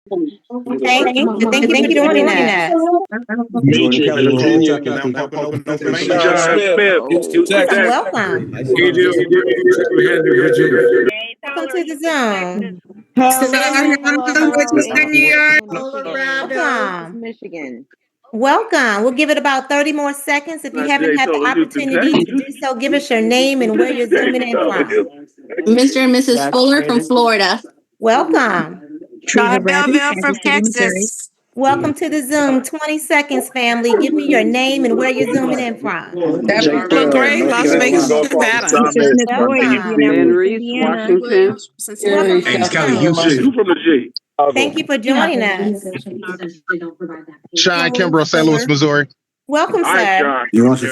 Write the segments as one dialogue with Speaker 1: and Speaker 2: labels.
Speaker 1: Thank you. Thank you for joining us.
Speaker 2: Jordan Kelly, Virginia.
Speaker 3: John Smith,
Speaker 1: Welcome. Welcome to the Zoom. Welcome.
Speaker 4: Michigan.
Speaker 1: Welcome. We'll give it about 30 more seconds. If you haven't had the opportunity to do so, give us your name and where you're zooming in from.
Speaker 5: Mr. and Mrs. Fuller from Florida.
Speaker 1: Welcome.
Speaker 6: Belleville from Texas.
Speaker 1: Welcome to the Zoom. 20 seconds, family. Give me your name and where you're zooming in from.
Speaker 6: Great, Las Vegas, Nevada.
Speaker 4: Ben Reese, Washington.
Speaker 3: Who from the G?
Speaker 1: Thank you for joining us.
Speaker 2: Sean Kimbrough, St. Louis, Missouri.
Speaker 1: Welcome, sir.
Speaker 2: You want to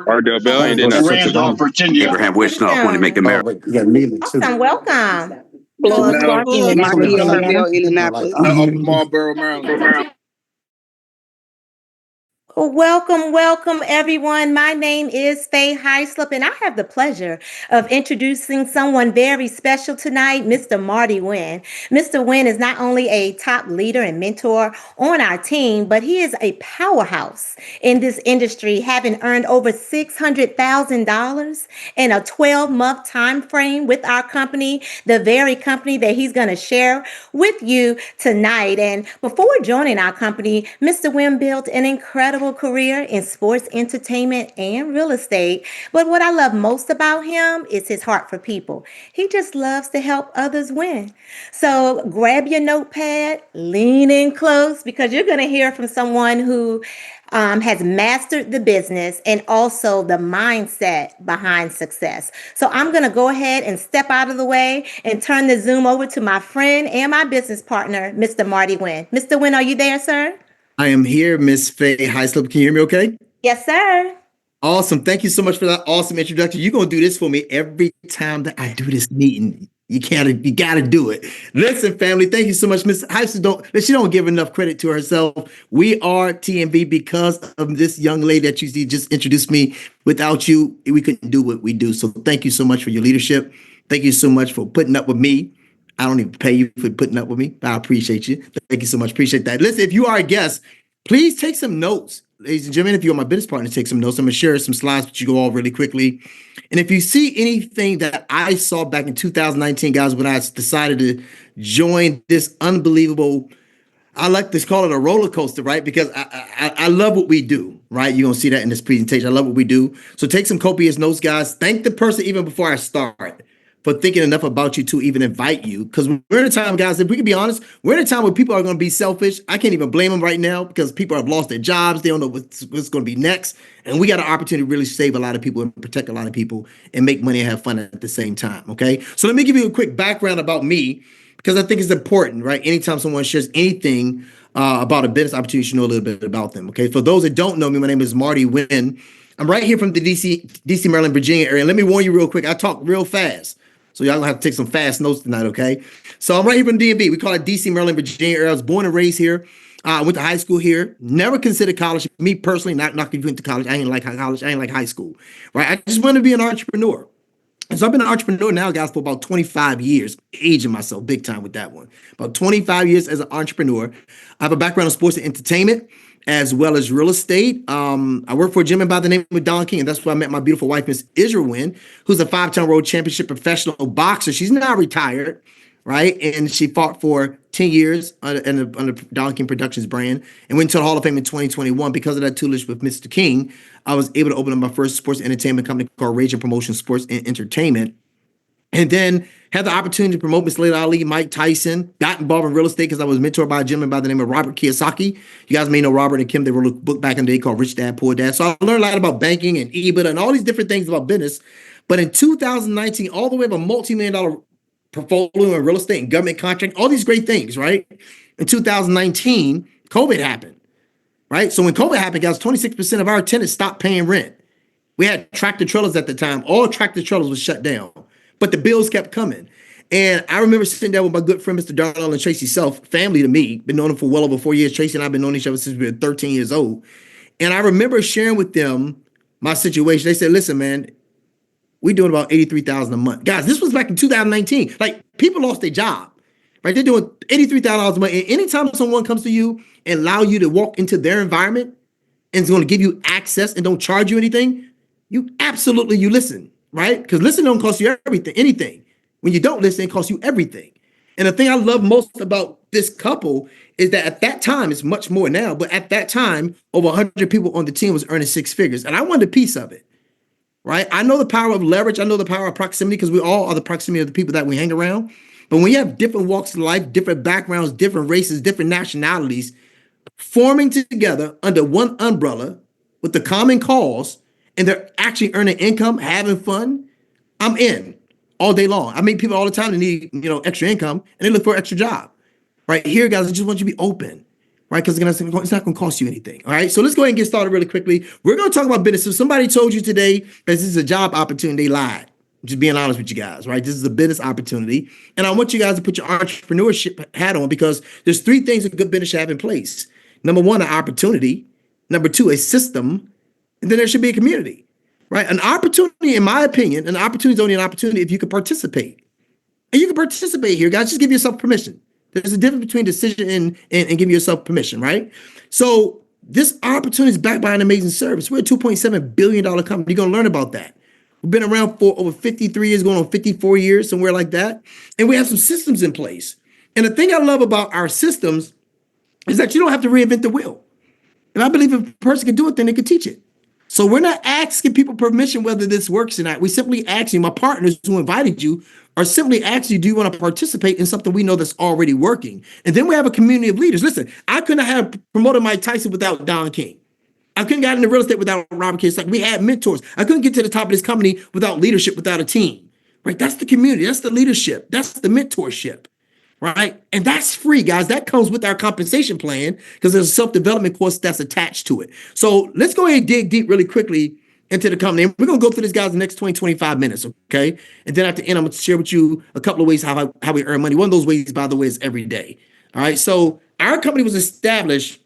Speaker 3: Ardell Bell, and then
Speaker 2: Randolph, Virginia.
Speaker 7: Abraham Wisnoff want to make America.
Speaker 1: Awesome. Welcome.
Speaker 3: Marlboro, Maryland.
Speaker 1: Welcome, everyone. My name is Faye Heislip, and I have the pleasure of introducing someone very special tonight, Mr. Marty Wynn. Mr. Wynn is not only a top leader and mentor on our team, but he is a powerhouse in this industry, having earned over $600,000 in a 12-month time frame with our company, the very company that he's going to share with you tonight. And before joining our company, Mr. Wynn built an incredible career in sports entertainment and real estate. But what I love most about him is his heart for people. He just loves to help others win. So grab your notepad, lean in close, because you're going to hear from someone who has mastered the business and also the mindset behind success. So I'm going to go ahead and step out of the way and turn the Zoom over to my friend and my business partner, Mr. Marty Wynn. Mr. Wynn, are you there, sir?
Speaker 8: I am here, Miss Faye Heislip. Can you hear me okay?
Speaker 1: Yes, sir.
Speaker 8: Awesome. Thank you so much for that awesome introduction. You're going to do this for me every time that I do this meeting. You gotta do it. Listen, family, thank you so much. Miss Heislip, she don't give enough credit to herself. We are TMV because of this young lady that you just introduced me. Without you, we couldn't do what we do. So thank you so much for your leadership. Thank you so much for putting up with me. I don't even pay you for putting up with me. I appreciate you. Thank you so much. Appreciate that. Listen, if you are a guest, please take some notes. Ladies and gentlemen, if you're my business partner, take some notes. I'm going to share some slides with you go all really quickly. And if you see anything that I saw back in 2019, guys, when I decided to join this unbelievable, I like to call it a roller coaster, right? Because I love what we do, right? You're going to see that in this presentation. I love what we do. So take some copious notes, guys. Thank the person even before I start for thinking enough about you to even invite you. Because we're in a time, guys, if we can be honest, we're in a time where people are going to be selfish. I can't even blame them right now because people have lost their jobs. They don't know what's going to be next. And we got an opportunity to really save a lot of people and protect a lot of people and make money and have fun at the same time, okay? So let me give you a quick background about me because I think it's important, right? Anytime someone shares anything about a business opportunity, you should know a little bit about them, okay? For those that don't know me, my name is Marty Wynn. I'm right here from the DC, Maryland, Virginia area. Let me warn you real quick. I talk real fast. So y'all gonna have to take some fast notes tonight, okay? So I'm right here from DMV. We call it DC, Maryland, Virginia area. I was born and raised here. I went to high school here. Never considered college. Me personally, not knocking you into college. I ain't like college. I ain't like high school, right? I just wanted to be an entrepreneur. And so I've been an entrepreneur now, guys, for about 25 years, aging myself big time with that one. About 25 years as an entrepreneur. I have a background in sports and entertainment, as well as real estate. I work for a gentleman by the name of Don King, and that's where I met my beautiful wife, Miss Israel Wynn, who's a 5-time world championship professional boxer. She's now retired, right? And she fought for 10 years under Don King Productions brand and went to the Hall of Fame in 2021. Because of that tutelage with Mr. King, I was able to open up my first sports entertainment company called Rage and Promotion Sports and Entertainment. And then had the opportunity to promote Miss Laila Ali, Mike Tyson, got involved in real estate because I was mentored by a gentleman by the name of Robert Kiyosaki. You guys may know Robert and Kim. They wrote a book back in the day called Rich Dad, Poor Dad. So I learned a lot about banking and EBITDA and all these different things about business. But in 2019, all the way of a multi-million-dollar portfolio in real estate and government contract, all these great things, right? In 2019, COVID happened, right? So when COVID happened, guys, 26% of our tenants stopped paying rent. We had tractor trailers at the time. All tractor trailers was shut down. But the bills kept coming. And I remember sitting down with my good friend, Mr. Darnell and Tracy Self, family to me, been known them for well over 4 years. Tracy and I have been knowing each other since we were 13 years old. And I remember sharing with them my situation. They said, listen, man, we're doing about $83,000 a month. Guys, this was back in 2019. Like, people lost their job, right? They're doing $83,000 a month. And anytime someone comes to you and allow you to walk into their environment and is going to give you access and don't charge you anything, you listen, right? Because listen don't cost you anything. When you don't listen, it costs you everything. And the thing I love most about this couple is that at that time, it's much more now, but at that time, over 100 people on the team was earning six figures. And I wanted a piece of it, right? I know the power of leverage. I know the power of proximity because we all are the proximity of the people that we hang around. But when you have different walks of life, different backgrounds, different races, different nationalities, forming together under one umbrella with the common cause, and they're actually earning income, having fun, I'm in all day long. I meet people all the time that need, extra income, and they look for an extra job. Right here, guys, I just want you to be open, right? Because it's not going to cost you anything. All right. So let's go ahead and get started really quickly. We're going to talk about business. If somebody told you today that this is a job opportunity, they lied. I'm just being honest with you guys, right? This is a business opportunity. And I want you guys to put your entrepreneurship hat on because there's three things a good business should have in place. Number one, an opportunity. Number two, a system. And then there should be a community, right? An opportunity, in my opinion, an opportunity is only an opportunity if you can participate. And you can participate here, guys. Just give yourself permission. There's a difference between decision and giving yourself permission, right? So this opportunity is backed by an amazing service. We're a $2.7 billion company. You're going to learn about that. We've been around for over 53 years, going on 54 years, somewhere like that. And we have some systems in place. And the thing I love about our systems is that you don't have to reinvent the wheel. And I believe if a person can do it, then they can teach it. So we're not asking people permission whether this works or not. We simply asking, my partners who invited you are simply asking you, do you want to participate in something we know that's already working? And then we have a community of leaders. Listen, I couldn't have promoted Mike Tyson without Don King. I couldn't get into real estate without Robert King. It's like we had mentors. I couldn't get to the top of this company without leadership, without a team, right? That's the community. That's the leadership. That's the mentorship, right? And that's free, guys. That comes with our compensation plan because there's a self-development course that's attached to it. So let's go ahead and dig deep really quickly into the company. And we're going to go through this, guys, the next 20, 25 minutes, okay? And then at the end, I'm going to share with you a couple of ways how we earn money. One of those ways, by the way, is every day, all right? So our company was established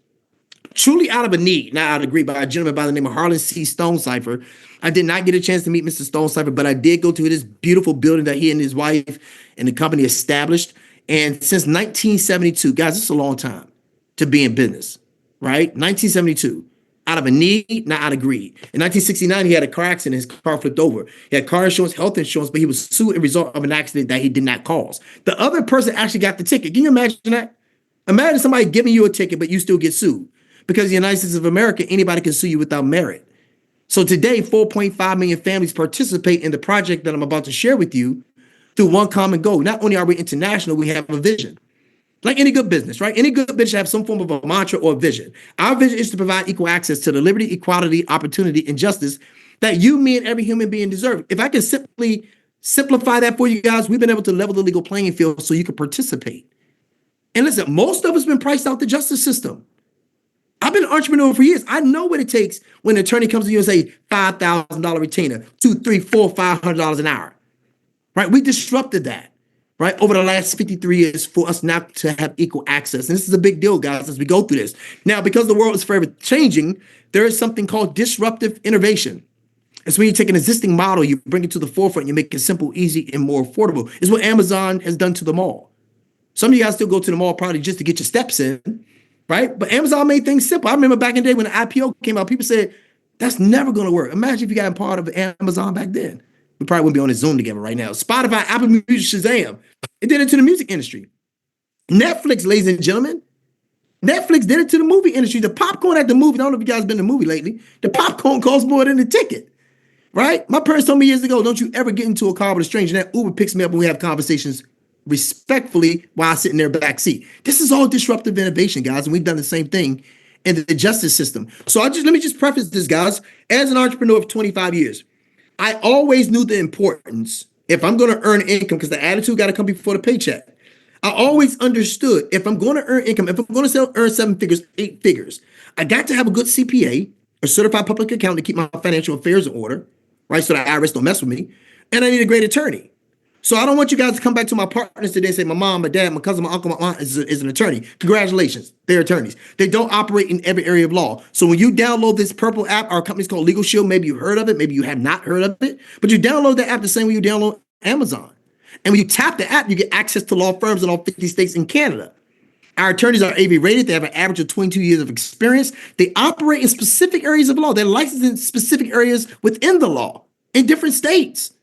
Speaker 8: truly out of a need, not out of greed, by a gentleman by the name of Harlan C. Stonecipher. I did not get a chance to meet Mr. Stonecipher, but I did go to this beautiful building that he and his wife and the company established. And since 1972, guys, it's a long time to be in business, right? 1972, out of a need, not out of greed. In 1969, he had a car accident. His car flipped over. He had car insurance, health insurance, but he was sued as a result of an accident that he did not cause. The other person actually got the ticket. Can you imagine that? Imagine somebody giving you a ticket, but you still get sued. Because in the United States of America, anybody can sue you without merit. So today, 4.5 million families participate in the project that I'm about to share with you through one common goal. Not only are we international, we have a vision. Like any good business, right? Any good business should have some form of a mantra or a vision. Our vision is to provide equal access to the liberty, equality, opportunity, and justice that you, me, and every human being deserve. If I can simply simplify that for you guys, we've been able to level the legal playing field so you can participate. And listen, most of us have been priced out the justice system. I've been an entrepreneur for years. I know what it takes when an attorney comes to you and say $5,000 retainer, $200, $300, $400, $500 an hour, right? We disrupted that, right? Over the last 53 years for us now to have equal access. And this is a big deal, guys, as we go through this. Now, because the world is forever changing, there is something called disruptive innovation. It's when you take an existing model, you bring it to the forefront, you make it simple, easy, and more affordable. It's what Amazon has done to the mall. Some of you guys still go to the mall probably just to get your steps in, right? But Amazon made things simple. I remember back in the day when the IPO came out, people said, that's never going to work. Imagine if you got part of Amazon back then. We probably wouldn't be on a Zoom together right now. Spotify, Apple Music, Shazam. It did it to the music industry. Netflix, ladies and gentlemen. Netflix did it to the movie industry. The popcorn at the movie, I don't know if you guys been to the movie lately. The popcorn costs more than the ticket, right? My parents told me years ago, don't you ever get into a car with a stranger. And that Uber picks me up and we have conversations respectfully while I sit in their back seat. This is all disruptive innovation, guys, and we've done the same thing in the justice system. So let me just preface this, guys. As an entrepreneur for 25 years, I always knew the importance, if I'm going to earn income, because the attitude got to come before the paycheck. I always understood if I'm going to earn income, if I'm going to earn 7 figures, 8 figures, I got to have a good CPA, a certified public accountant to keep my financial affairs in order, right? So that IRS don't mess with me. And I need a great attorney. So I don't want you guys to come back to my partners today and say, my mom, my dad, my cousin, my uncle, my aunt is an attorney. Congratulations, they're attorneys. They don't operate in every area of law. So when you download this purple app, our company's called Legal Shield. Maybe you heard of it, maybe you have not heard of it, but you download that app the same way you download Amazon. And when you tap the app, you get access to law firms in all 50 states in Canada. Our attorneys are AV rated. They have an average of 22 years of experience. They operate in specific areas of law. They're licensed in specific areas within the law in different states.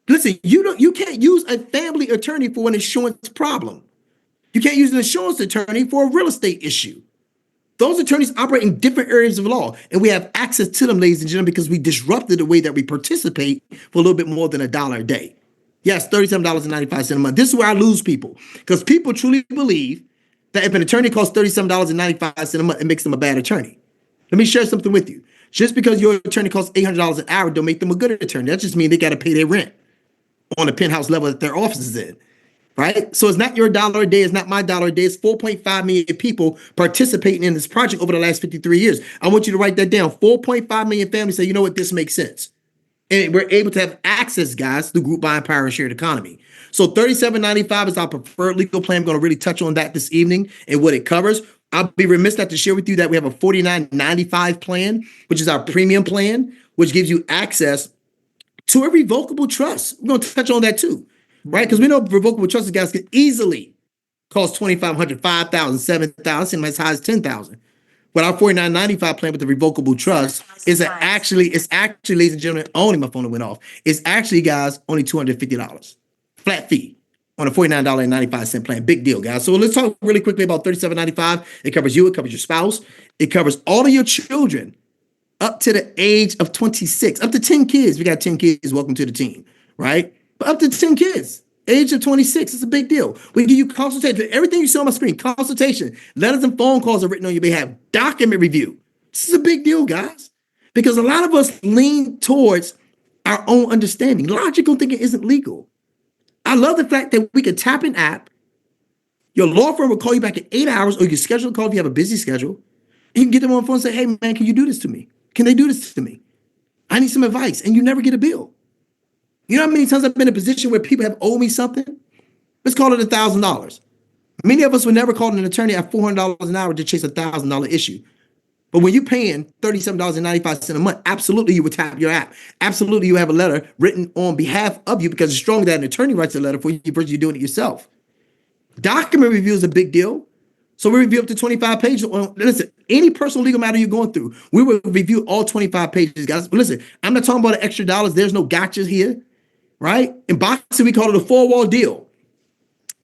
Speaker 8: Listen, you can't use a family attorney for an insurance problem. You can't use an insurance attorney for a real estate issue. Those attorneys operate in different areas of law, and we have access to them, ladies and gentlemen, because we disrupted the way that we participate for a little bit more than $1 a day. Yes, $37.95 a month. This is where I lose people, because people truly believe that if an attorney costs $37.95 a month, it makes them a bad attorney. Let me share something with you. Just because your attorney costs $800 an hour don't make them a good attorney. That just means they got to pay their rent on the penthouse level that their office is in. Right? So it's not your $1 a day. It's not my $1 a day. It's 4.5 million people participating in this project over the last 53 years. I want you to write that down. 4.5 million families say, you know what, this makes sense. And we're able to have access, guys, through group buying power and shared economy. So $37.95 is our preferred legal plan. I'm going to really touch on that this evening and what it covers. I'll be remiss not to share with you that we have a $49.95 plan, which is our premium plan, which gives you access to a revocable trust. We're going to touch on that too. Right? Because we know revocable trust guys can easily cost $2,500, $5,000, $7,000, and as high as $10,000. But our $49.95 plan with the revocable trust is actually, ladies and gentlemen, only my phone went off. It's actually, guys, only $250. Flat fee on a $49.95 plan. Big deal, guys. So let's talk really quickly about $37.95. It covers you, it covers your spouse, it covers all of your children up to the age of 26, up to 10 kids. We got 10 kids, welcome to the team, right? But up to 10 kids, age of 26, it's a big deal. We give you consultation. Everything you see on my screen, consultation, letters and phone calls are written on your behalf, document review. This is a big deal, guys, because a lot of us lean towards our own understanding. Logical thinking isn't legal. I love the fact that we can tap an app. Your law firm will call you back in 8 hours, or you can schedule a call if you have a busy schedule. You can get them on the phone and say, hey, man, can you do this to me? Can they do this to me? I need some advice. And you never get a bill. You know how many times I've been in a position where people have owed me something? Let's call it $1,000. Many of us would never call an attorney at $400 an hour to chase a $1,000 issue. But when you're paying $37.95 a month, absolutely you would tap your app. Absolutely you have a letter written on behalf of you, because it's strong that an attorney writes a letter for you versus you doing it yourself. Document review is a big deal. So we review up to 25 pages on, listen, any personal legal matter you're going through, we will review all 25 pages, guys. But listen, I'm not talking about the extra dollars. There's no gotchas here. Right? In boxing, we call it a four-wall deal.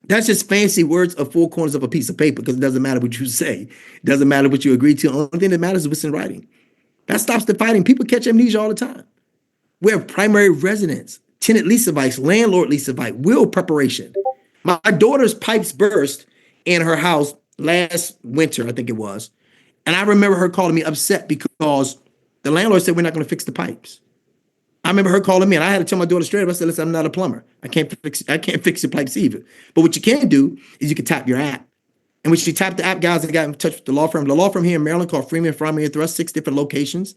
Speaker 8: That's just fancy words of four corners of a piece of paper, because it doesn't matter what you say. It doesn't matter what you agree to. The only thing that matters is what's in writing. That stops the fighting. People catch amnesia all the time. We have primary residence, tenant lease advice, landlord lease advice, will preparation. My daughter's pipes burst in her house last winter, I think it was. And I remember her calling me upset because the landlord said, we're not going to fix the pipes. I remember her calling me, and I had to tell my daughter straight up. I said, listen, I'm not a plumber. I can't fix your pipes either. But what you can do is you can tap your app. And when she tapped the app, guys, I got in touch with the law firm. The law firm here in Maryland called Freeman and Thrust, 6 different locations.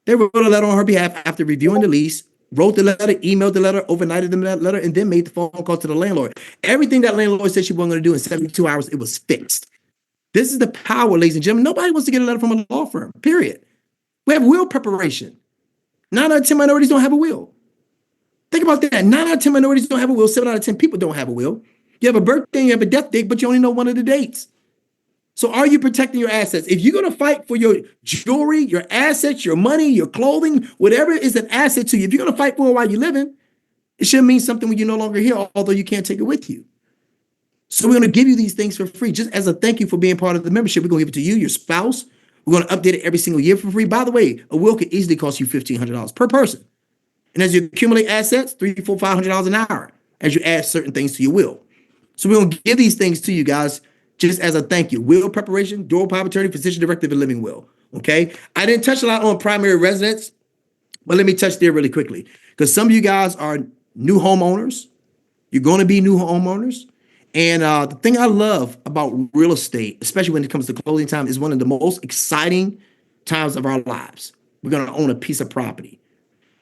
Speaker 8: They wrote a letter on her behalf after reviewing the lease, wrote the letter, emailed the letter, overnighted them that letter, and then made the phone call to the landlord. Everything that landlord said she wasn't going to do in 72 hours, it was fixed. This is the power, ladies and gentlemen. Nobody wants to get a letter from a law firm, period. We have will preparation. 9 out of 10 minorities don't have a will. Think about that. 9 out of 10 minorities don't have a will. 7 out of 10 people don't have a will. You have a birthday, you have a death date, but you only know one of the dates. So are you protecting your assets? If you're going to fight for your jewelry, your assets, your money, your clothing, whatever is an asset to you, if you're going to fight for it while you're living, it should mean something when you're no longer here, although you can't take it with you. So we're going to give you these things for free, just as a thank you for being part of the membership. We're going to give it to you, your spouse. We're going to update it every single year for free. By the way, a will could easily cost you $1,500 per person. And as you accumulate assets, $300, $400, $500 an hour as you add certain things to your will. So we're going to give these things to you guys just as a thank you. Will preparation, dual power of attorney, physician directive, and living will. Okay? I didn't touch a lot on primary residence, but let me touch there really quickly. Because some of you guys are new homeowners. You're going to be new homeowners. And the thing I love about real estate, especially when it comes to closing time, is one of the most exciting times of our lives. We're going to own a piece of property.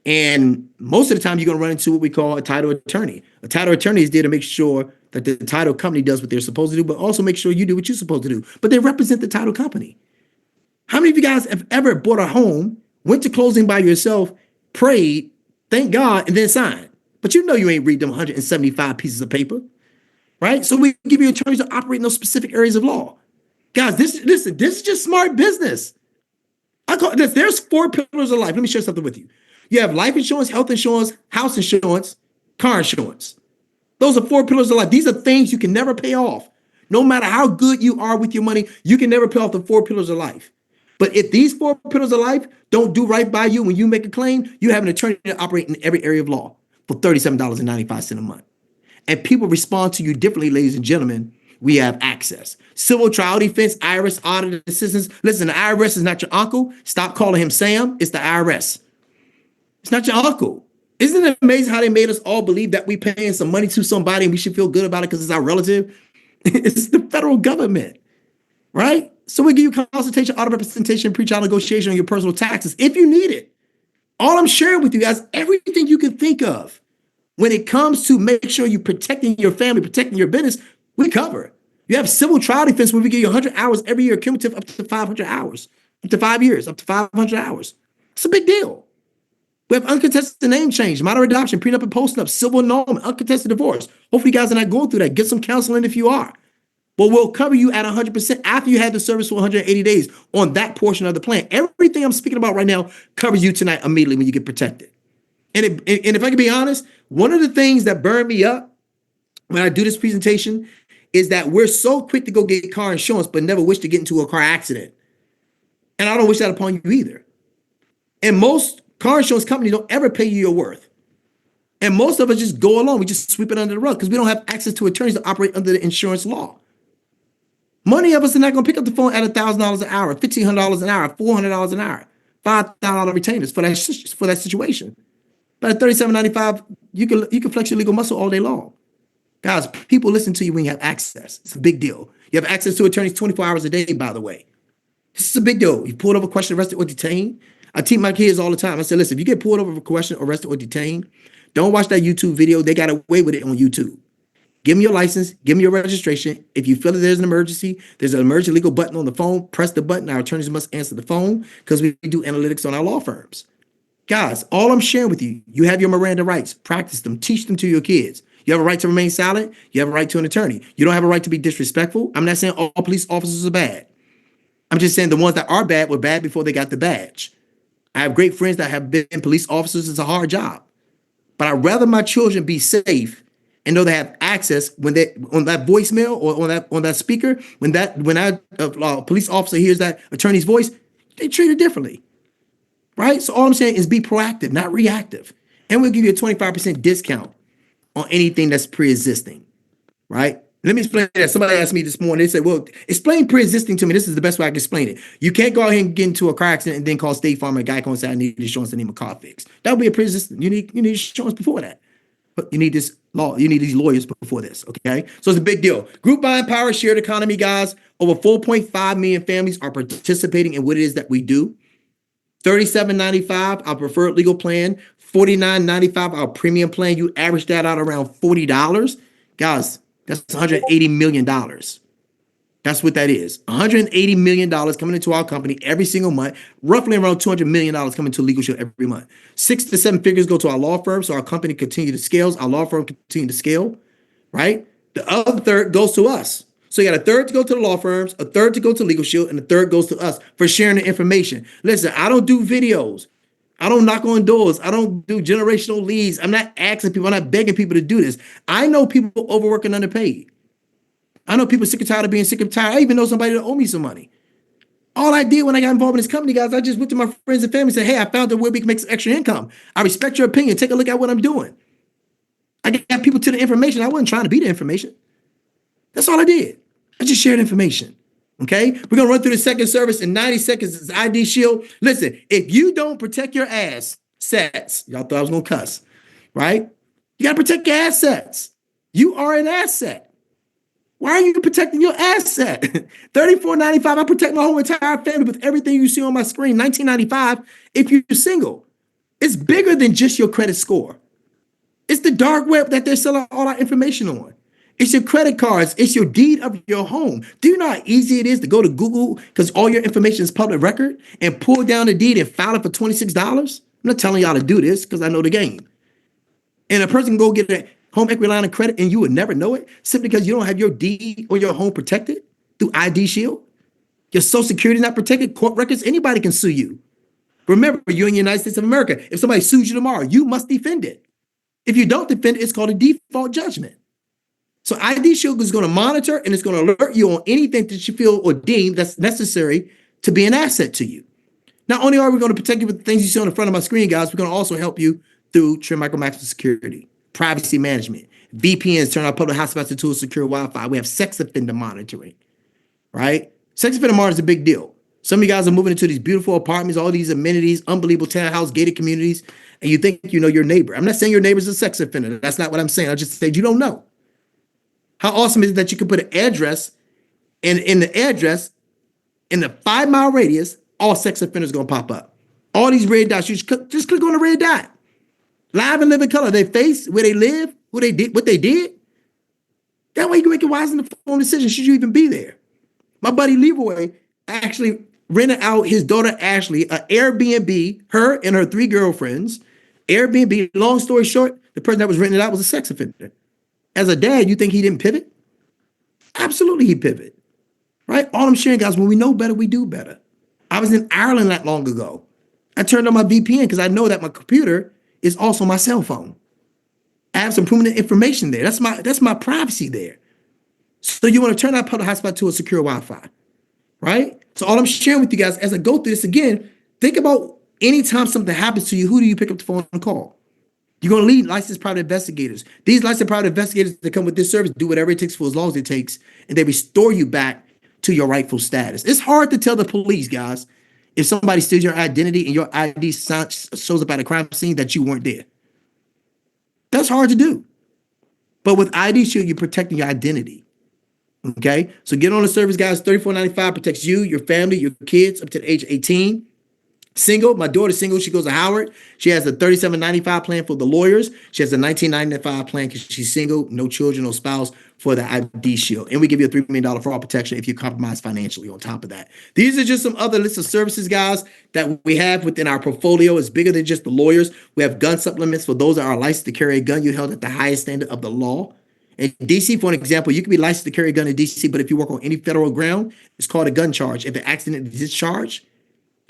Speaker 8: And most of the time, you're going to run into what we call a title attorney. A title attorney is there to make sure that the title company does what they're supposed to do, but also make sure you do what you're supposed to do. But they represent the title company. How many of you guys have ever bought a home, went to closing by yourself, prayed, thank God, and then signed? But you know you ain't read them 175 pieces of paper, right? So we give you attorneys to operate in those specific areas of law. Guys, this is just smart business. I call this, there's 4 pillars of life. Let me share something with you. You have life insurance, health insurance, house insurance, car insurance. Those are 4 pillars of life. These are things you can never pay off. No matter how good you are with your money, you can never pay off the 4 pillars of life. But if these 4 pillars of life don't do right by you when you make a claim, you have an attorney to operate in every area of law for $37.95 a month. And people respond to you differently, ladies and gentlemen. We have access. Civil trial defense, IRS audit assistance. Listen, the IRS is not your uncle. Stop calling him Sam. It's the IRS. It's not your uncle. Isn't it amazing how they made us all believe that we paying some money to somebody and we should feel good about it because it's our relative? It's the federal government, right? So we give you consultation, auto representation, pre-trial negotiation on your personal taxes if you need it. All I'm sharing with you guys, everything you can think of when it comes to make sure you're protecting your family, protecting your business, we cover. You have civil trial defense where we give you 100 hours every year, cumulative up to 500 hours, up to 5 years, up to 500 hours. It's a big deal. We have uncontested name change, minor adoption, prenup and postnup, civil annulment, uncontested divorce. Hopefully you guys are not going through that. Get some counseling if you are. But we'll cover you at 100% after you had the service for 180 days on that portion of the plan. Everything I'm speaking about right now covers you tonight immediately when you get protected. And if I can be honest, one of the things that burned me up when I do this presentation is that we're so quick to go get car insurance, but never wish to get into a car accident. And I don't wish that upon you either. And most car insurance companies don't ever pay you your worth. And most of us just go along. We just sweep it under the rug because we don't have access to attorneys to operate under the insurance law. Many of us are not going to pick up the phone at $1,000 an hour, $1,500 an hour, $400 an hour, $5,000 retainers for that situation. But at $37.95, you can flex your legal muscle all day long. Guys, people listen to you when you have access. It's a big deal. You have access to attorneys 24 hours a day, by the way. This is a big deal. You pulled over, questioned, arrested, or detained. I teach my kids all the time. I say, listen, if you get pulled over for questioned, arrested, or detained, don't watch that YouTube video. They got away with it on YouTube. Give them your license. Give them your registration. If you feel that there's an emergency legal button on the phone, press the button. Our attorneys must answer the phone because we do analytics on our law firms. Guys, all I'm sharing with you, you have your Miranda rights. Practice them. Teach them to your kids. You have a right to remain silent. You have a right to an attorney. You don't have a right to be disrespectful. I'm not saying all police officers are bad. I'm just saying the ones that are bad were bad before they got the badge. I have great friends that have been police officers. It's a hard job. But I'd rather my children be safe and know they have access when they on that voicemail or on that speaker, when that police officer hears that attorney's voice, they treat it differently. Right? So all I'm saying is be proactive, not reactive. And we'll give you a 25% discount on anything that's pre-existing, right? Let me explain that. Somebody asked me this morning, they said, well, explain pre-existing to me. This is the best way I can explain it. You can't go ahead and get into a car accident and then call State Farm or Geico and say, I need insurance to name a car fix. That would be a pre-existing. You need insurance before that. But you need this law. You need these lawyers before this, okay? So it's a big deal. Group buying power, shared economy, guys. Over 4.5 million families are participating in what it is that we do. $37.95, our preferred legal plan. $49.95, our premium plan. You average that out around $40. Guys, that's $180 million. That's what that is. $180 million coming into our company every single month. Roughly around $200 million coming to Legal Shield every month. 6 to 7 figures go to our law firm, so our company continue to scale. Our law firm continue to scale, right? The other third goes to us. So you got a third to go to the law firms, a third to go to Legal Shield, and a third goes to us for sharing the information. Listen, I don't do videos. I don't knock on doors. I don't do generational leads. I'm not asking people. I'm not begging people to do this. I know people overwork and underpaid. I know people sick and tired of being sick and tired. I even know somebody that owe me some money. All I did when I got involved in this company, guys, I just went to my friends and family and said, hey, I found a way we can make some extra income. I respect your opinion. Take a look at what I'm doing. I got people to the information. I wasn't trying to be the information. That's all I did. I just shared information. Okay, we're gonna run through the second service in 90 seconds. It's ID Shield. Listen, if you don't protect your assets, y'all thought I was gonna cuss, right? You gotta protect your assets. You are an asset. Why are you protecting your asset? $34.95. I protect my whole entire family with everything you see on my screen. $19.95 if you're single. It's bigger than just your credit score. It's the dark web that they're selling all our information on. It's your credit cards. It's your deed of your home. Do you know how easy it is to go to Google because all your information is public record and pull down the deed and file it for $26? I'm not telling y'all to do this because I know the game. And a person can go get a home equity line of credit and you would never know it simply because you don't have your deed or your home protected through ID Shield. Your Social Security is not protected. Court records, anybody can sue you. Remember, you're in the United States of America. If somebody sues you tomorrow, you must defend it. If you don't defend it, it's called a default judgment. So ID Shield is going to monitor and it's going to alert you on anything that you feel or deem that's necessary to be an asset to you. Not only are we going to protect you with the things you see on the front of my screen, guys, we're going to also help you through Trim Micro Maximum Security, privacy management, VPNs, turn our public hotspots into a secure Wi-Fi. We have sex offender monitoring, right? Sex offender monitoring is a big deal. Some of you guys are moving into these beautiful apartments, all these amenities, unbelievable townhouse, gated communities, and you think you know your neighbor. I'm not saying your neighbor's a sex offender. That's not what I'm saying. I just said you don't know. How awesome is it that you can put an address, and in the address, in the 5-mile radius, all sex offenders are going to pop up. All these red dots, you just click on the red dot. Live and live in color, their face, where they live, who they did, what they did. That way you can make a wise and informed decision should you even be there. My buddy Leroy actually rented out his daughter Ashley an Airbnb, her and her 3 girlfriends. Airbnb, long story short, the person that was renting it out was a sex offender. As a dad, you think he didn't pivot? Absolutely he pivoted, right? All I'm sharing, guys, when we know better, we do better. I was in Ireland not long ago. I turned on my VPN because I know that my computer is also my cell phone. I have some permanent information there. That's my privacy there. So you want to turn that public hotspot to a secure Wi-Fi, right? So all I'm sharing with you guys as I go through this again, think about anytime something happens to you, who do you pick up the phone and call? You're going to lead licensed private investigators. These licensed private investigators that come with this service do whatever it takes for as long as it takes, and they restore you back to your rightful status. It's hard to tell the police, guys, if somebody steals your identity and your ID shows up at a crime scene that you weren't there. That's hard to do. But with ID Shield, you're protecting your identity. Okay? So get on the service, guys. $34.95 protects you, your family, your kids up to the age of 18. Single, my daughter's single. She goes to Howard. She has a $37.95 plan for the lawyers. She has a $19.95 plan because she's single, no children, no spouse for the ID Shield. And we give you a $3 million fraud protection if you compromise financially on top of that. These are just some other lists of services, guys, that we have within our portfolio. It's bigger than just the lawyers. We have gun supplements for those that are licensed to carry a gun. You're held at the highest standard of the law. In DC, for an example, you can be licensed to carry a gun in DC, but if you work on any federal ground, it's called a gun charge. If an accident is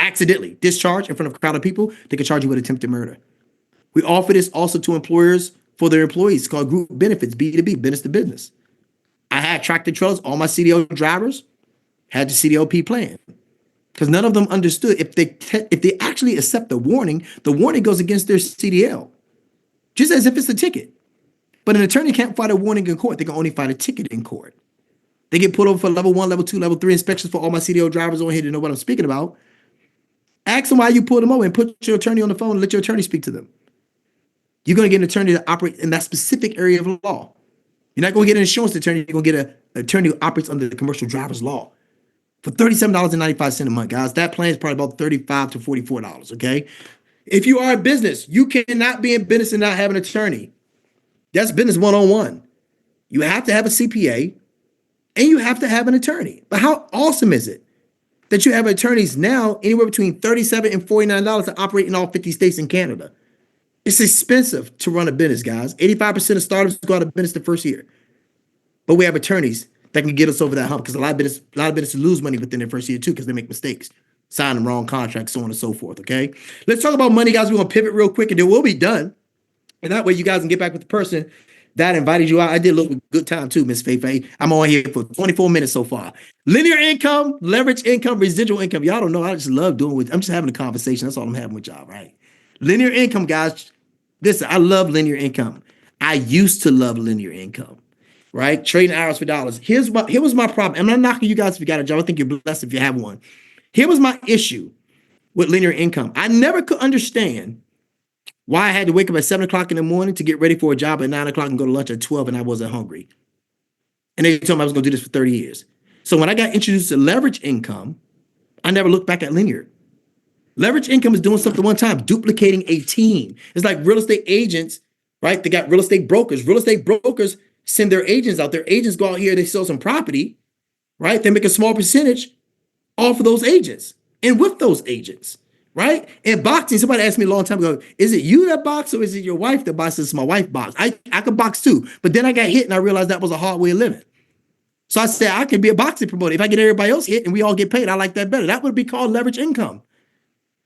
Speaker 8: accidentally discharged in front of a crowd of people, they can charge you with attempted murder. We offer this also to employers for their employees. It's called group benefits, B2B, business to business. I had tractor trailers. All my CDO drivers had the CDLP plan because none of them understood if they actually accept the warning goes against their CDL, just as if it's a ticket. But an attorney can't fight a warning in court. They can only fight a ticket in court. They get pulled over for level 1, level 2, level 3 inspections for all my CDO drivers on here to know what I'm speaking about. Ask them why you pulled them over and put your attorney on the phone and let your attorney speak to them. You're going to get an attorney to operate in that specific area of law. You're not going to get an insurance attorney. You're going to get an attorney who operates under the commercial driver's law for $37.95 a month, guys. That plan is probably about $35 to $44, okay? If you are a business, you cannot be in business and not have an attorney. That's business 101. You have to have a CPA and you have to have an attorney. But how awesome is it that you have attorneys now anywhere between $37 and $49 to operate in all 50 states in Canada? It's expensive to run a business, guys. 85% of startups go out of business the first year. But we have attorneys that can get us over that hump because a lot of businesses lose money within their first year too because they make mistakes, sign the wrong contracts, so on and so forth, okay? Let's talk about money, guys. We're going to pivot real quick and then we'll be done. And that way you guys can get back with the person that invited you out. I did a little good time too, Miss Faye. I'm on here for 24 minutes so far. Linear income, leverage income, residual income. Y'all don't know. I just love doing it. I'm just having a conversation. That's all I'm having with y'all, right? Linear income, guys. Listen, I love linear income. I used to love linear income, right? Trading hours for dollars. Here was my problem. I'm not knocking you guys if you got a job. I think you're blessed if you have one. Here was my issue with linear income. I never could understand why I had to wake up at 7 o'clock in the morning to get ready for a job at 9 o'clock and go to lunch at 12 and I wasn't hungry. And they told me I was going to do this for 30 years. So when I got introduced to leverage income, I never looked back at linear. Leverage income is doing something one time, duplicating a team. It's like real estate agents, right? They got real estate brokers. Real estate brokers send their agents out. Their agents go out here, they sell some property, right? They make a small percentage off of those agents and with those agents. right? In boxing, somebody asked me a long time ago, is it you that box or is it your wife that boxes? It's my wife box. I could box too, but then I got hit and I realized that was a hard way of living. So I said, I can be a boxing promoter. If I get everybody else hit and we all get paid, I like that better. That would be called leverage income,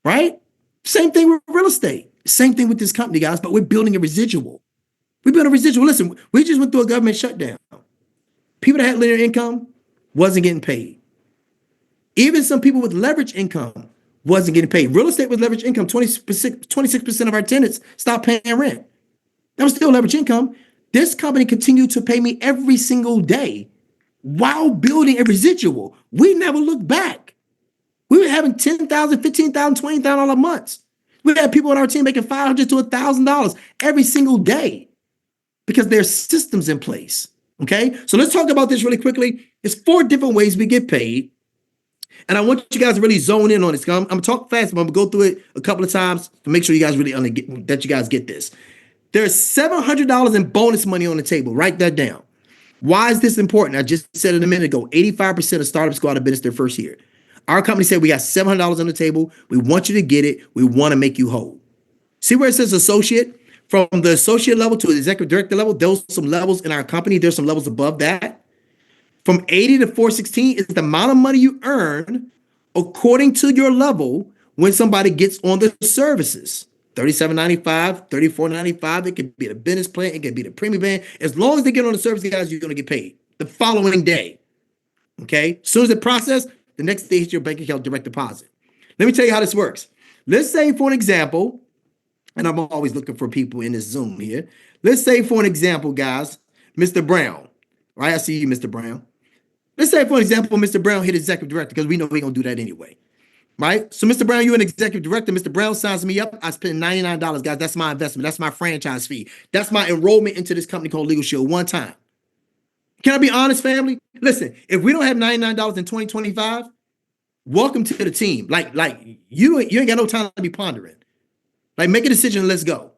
Speaker 8: right? Same thing with real estate. Same thing with this company, guys, but we're building a residual. We built a residual. Listen, we just went through a government shutdown. People that had linear income wasn't getting paid. Even some people with leverage income wasn't getting paid. Real estate with leverage income, 26% of our tenants stopped paying rent. That was still leverage income. This company continued to pay me every single day while building a residual. We never looked back. We were having $10,000, $15,000, $20,000 months. We had people on our team making $500 to $1,000 every single day because there's systems in place. Okay, so let's talk about this really quickly. It's 4 different ways we get paid. And I want you guys to really zone in on this. I'm going to talk fast, but I'm going to go through it a couple of times to make sure you guys really get this. There's $700 in bonus money on the table. Write that down. Why is this important? I just said it a minute ago. 85% of startups go out of business their first year. Our company said we got $700 on the table. We want you to get it. We want to make you whole. See where it says associate? From the associate level to the executive director level, there's some levels in our company. There's some levels above that. From 80 to 416 is the amount of money you earn according to your level when somebody gets on the services. $37.95, $34.95. It could be the business plan. It could be the premium plan. As long as they get on the service, guys, you're going to get paid the following day. Okay? As soon as it processed, the next day hits your bank account direct deposit. Let me tell you how this works. Let's say, for an example, and I'm always looking for people in this Zoom here. Let's say, for an example, guys, Mr. Brown. Right? I see you, Mr. Brown. Let's say, for an example, Mr. Brown hit executive director because we know we're going to do that anyway. Right? So, Mr. Brown, you're an executive director. Mr. Brown signs me up. I spend $99, guys. That's my investment. That's my franchise fee. That's my enrollment into this company called Legal Shield one time. Can I be honest, family? Listen, if we don't have $99 in 2025, welcome to the team. Like you ain't got no time to be pondering. Like, make a decision and let's go.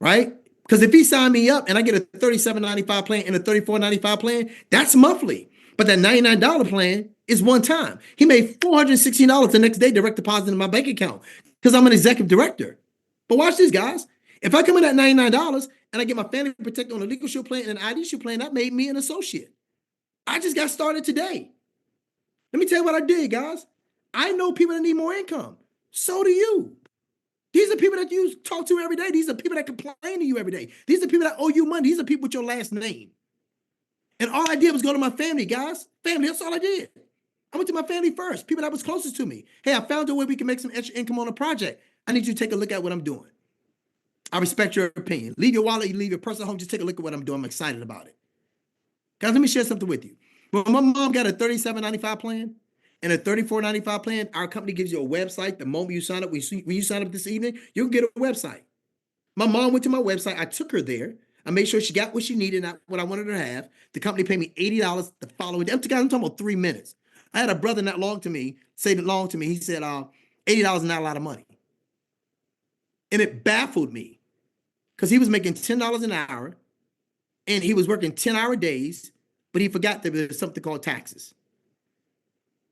Speaker 8: Right? Because if he signed me up and I get a $37.95 plan and a $34.95 plan, that's monthly. But that $99 plan is one time. He made $416 the next day direct deposit in my bank account because I'm an executive director. But watch this, guys. If I come in at $99 and I get my family protected on a legal shield plan and an ID shield plan, that made me an associate. I just got started today. Let me tell you what I did, guys. I know people that need more income. So do you. These are people that you talk to every day. These are people that complain to you every day. These are people that owe you money. These are people with your last name. And all I did was go to my family, guys. Family, that's all I did. I went to my family first, people that was closest to me. Hey, I found a way we can make some extra income on a project. I need you to take a look at what I'm doing. I respect your opinion. Leave your wallet, you leave your purse at home, just take a look at what I'm doing. I'm excited about it. Guys, let me share something with you. When my mom got a $37.95 plan and a $34.95 plan, our company gives you a website. The moment you sign up, when you sign up this evening, you'll get a website. My mom went to my website. I took her there. I made sure she got what she needed, not what I wanted her to have. The company paid me $80 the following day. I'm talking about 3 minutes. I had a brother not long to me say that long to me. He said, $80 is not a lot of money. And it baffled me because he was making $10 an hour and he was working 10-hour days, but he forgot that there's something called taxes.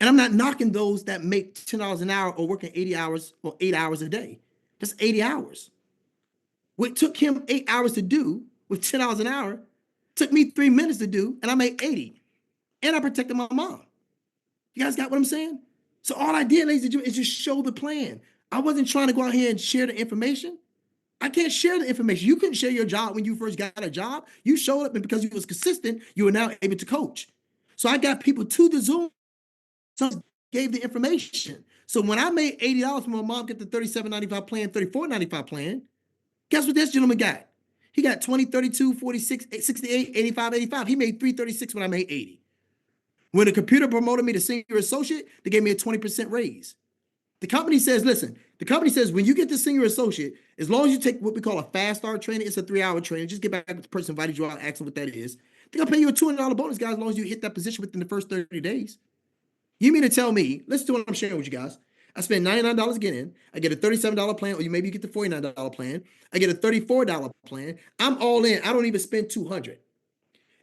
Speaker 8: And I'm not knocking those that make $10 an hour or working 80 hours or 8 hours a day. That's 80 hours. What took him 8 hours to do with $10 an hour took me 3 minutes to do, and I made 80. And I protected my mom. You guys got what I'm saying? So all I did, ladies and gentlemen, is just show the plan. I wasn't trying to go out here and share the information. I can't share the information. You couldn't share your job when you first got a job. You showed up, and because you was consistent, you were now able to coach. So I got people to the Zoom, so I gave the information. So when I made $80 when my mom got the $37.95 plan, $34.95 plan, guess what this gentleman got? He got 20, 32, 46, 68, 85, 85. He made $336 when I made 80. When the computer promoted me to senior associate, they gave me a 20% raise. The company says, listen, the company says when you get to senior associate, as long as you take what we call a fast start training, it's a 3-hour training. Just get back with the person who invited you out, ask them what that is. They're going to pay you a $200 bonus, guys, as long as you hit that position within the first 30 days. You mean to tell me, listen to what I'm sharing with you guys. I spend $99 getting in. I get a $37 plan, or maybe you get the $49 plan. I get a $34 plan. I'm all in. I don't even spend $200.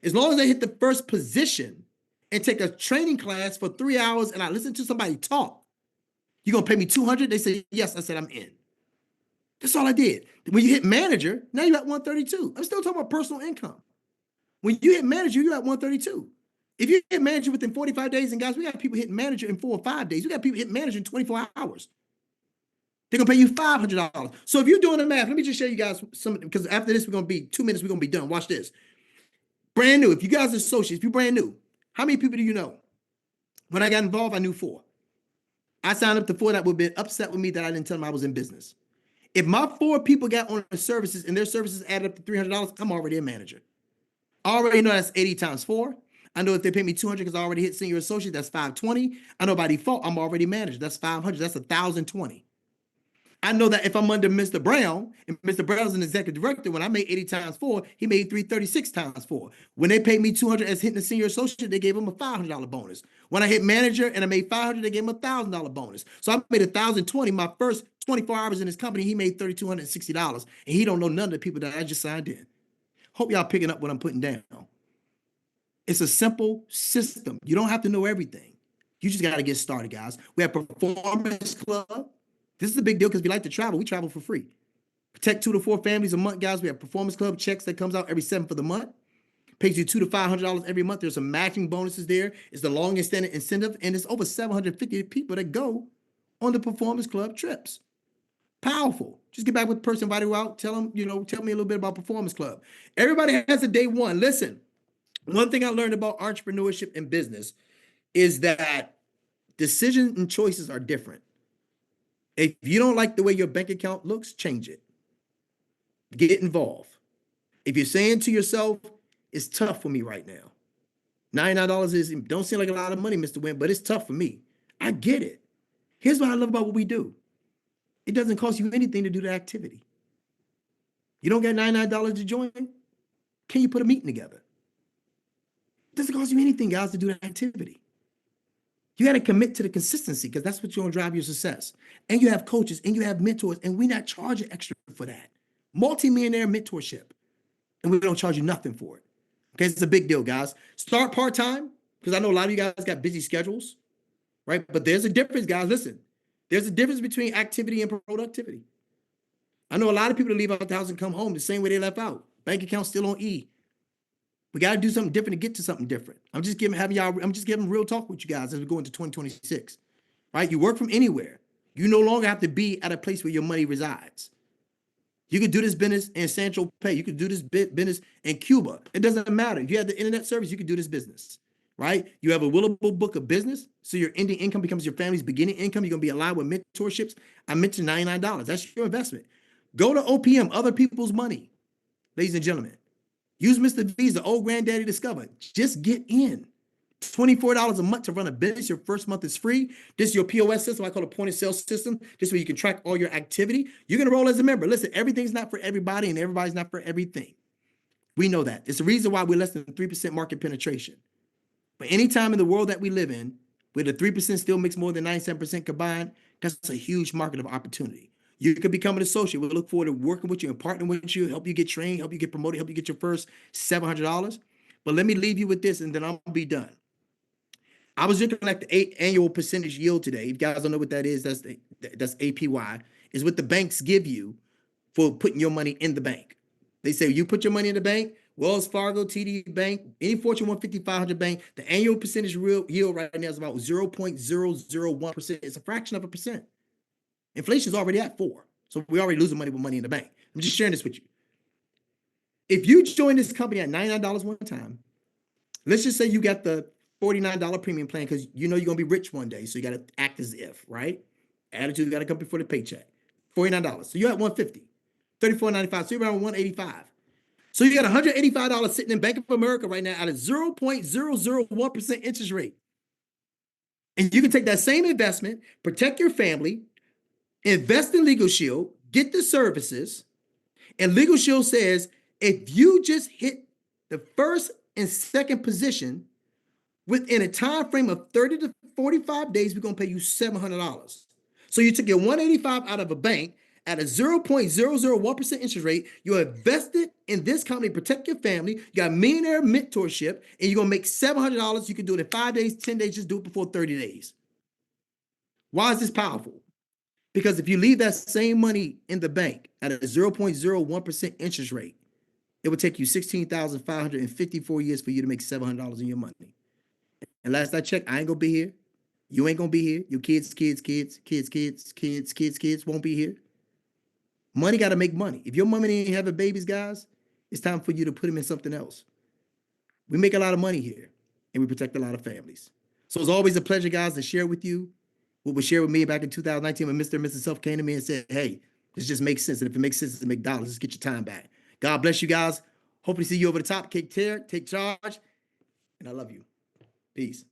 Speaker 8: As long as I hit the first position and take a training class for 3 hours and I listen to somebody talk, You gonna pay me 200? They say yes. I said I'm in. That's all I did. When you hit manager, now you're at 132. I'm still talking about personal income. When you hit manager, you're at 132. If you hit manager within 45 days, and guys, we got people hitting manager in 4 or 5 days. We got people hitting manager in 24 hours. They're gonna pay you $500. So if you're doing the math, let me just show you guys some, because after this, we're gonna be 2 minutes, we're gonna be done. Watch this. Brand new. If you guys are associates, if you're brand new, how many people do you know? When I got involved, I knew 4. I signed up to 4 that would have been upset with me that I didn't tell them I was in business. If my 4 people got on the services and their services added up to $300, I'm already a manager. I already know that's 80 times 4. I know if they pay me 200 because I already hit senior associate, that's 520. I know by default, I'm already manager. That's 500. That's 1,020. I know that if I'm under Mr. Brown, and Mr. Brown's an executive director, when I made 80 times 4, he made 336 times 4. When they paid me 200 as hitting the senior associate, they gave him a $500 bonus. When I hit manager and I made 500, they gave him a $1,000 bonus. So I made 1,020. My first 24 hours in his company, he made $3,260, and he don't know none of the people that I just signed in. Hope y'all picking up what I'm putting down. It's a simple system. You don't have to know everything. You just got to get started, guys. We have Performance Club. This is a big deal because we like to travel. We travel for free. Protect 2 to 4 families a month, guys. We have Performance Club checks that comes out every 7th of the month. Pays you $200 to $500 every month. There's some matching bonuses there. It's the longest standing incentive, and it's over 750 people that go on the Performance Club trips. Powerful. Just get back with the person, invite you out. Tell them, tell me a little bit about Performance Club. Everybody has a day one. Listen, one thing I learned about entrepreneurship and business is that decisions and choices are different. If you don't like the way your bank account looks, change it. Get involved. If you're saying to yourself, it's tough for me right now. $99 don't seem like a lot of money, Mr. Wynn, but it's tough for me. I get it. Here's what I love about what we do. It doesn't cost you anything to do the activity. You don't get $99 to join? Can you put a meeting together? It doesn't cost you anything, guys, to do the activity. You got to commit to the consistency because that's what's going to drive your success. And you have coaches and you have mentors, and we're not charging extra for that. Multi-millionaire mentorship, and we don't charge you nothing for it. Okay, it's a big deal, guys. Start part-time, because I know a lot of you guys got busy schedules, right? But there's a difference, guys. Listen, there's a difference between activity and productivity. I know a lot of people that leave out the house and come home the same way they left out. Bank account still on E. We got to do something different to get to something different. I'm just giving real talk with you guys as we go into 2026, right? You work from anywhere. You no longer have to be at a place where your money resides. You could do this business in Sancho Pay. You could do this business in Cuba. It doesn't matter. If you have the internet service, you could do this business, right? You have a willable book of business, so your ending income becomes your family's beginning income. You're going to be aligned with mentorships. I mentioned $99. That's your investment. Go to OPM, other people's money, ladies and gentlemen. Use Mr. V's, the old granddaddy discovered. Just get in. $24 a month to run a business. Your first month is free. This is your POS system. I call it point of sale system. This is where you can track all your activity. You're going to roll as a member. Listen, everything's not for everybody and everybody's not for everything. We know that. It's the reason why we're less than 3% market penetration. But anytime in the world that we live in, where the 3% still makes more than 97% combined, that's a huge market of opportunity. You could become an associate. We'll look forward to working with you and partnering with you, help you get trained, help you get promoted, help you get your first $700. But let me leave you with this, and then I'll be done. I was looking at the annual percentage yield today. If you guys don't know what that is, that's APY, is what the banks give you for putting your money in the bank. They say you put your money in the bank, Wells Fargo, TD Bank, any Fortune 150, 500 bank, the annual percentage yield right now is about 0.001%. It's a fraction of a percent. Inflation is already at 4%. So we're already losing money with money in the bank. I'm just sharing this with you. If you join this company at $99 one time, let's just say you got the $49 premium plan because you know you're going to be rich one day. So you got to act as if, right? Attitude got to come before the paycheck. $49. So you're at $150. $34.95. So you're around $185. So you got $185 sitting in Bank of America right now at a 0.001% interest rate. And you can take that same investment, protect your family, invest in Legal Shield, get the services, and Legal Shield says if you just hit the first and second position within a time frame of 30 to 45 days, we're going to pay you $700. So you took your $185 out of a bank at a 0.001% interest rate. You invested in this company, protect your family. You got millionaire mentorship, and you're going to make $700. You can do it in 5 days, 10 days, just do it before 30 days. Why is this powerful? Because if you leave that same money in the bank at a 0.01% interest rate, it would take you 16,554 years for you to make $700 in your money. And last I checked, I ain't gonna be here. You ain't gonna be here. Your kids won't be here. Money got to make money. If your money ain't having babies, guys, it's time for you to put them in something else. We make a lot of money here, and we protect a lot of families. So it's always a pleasure, guys, to share with you what was shared with me back in 2019 when Mr. and Mrs. Self came to me and said, hey, this just makes sense. And if it makes sense to make dollars, let's get your time back. God bless you guys. Hopefully see you over the top. Take care, take charge, and I love you. Peace.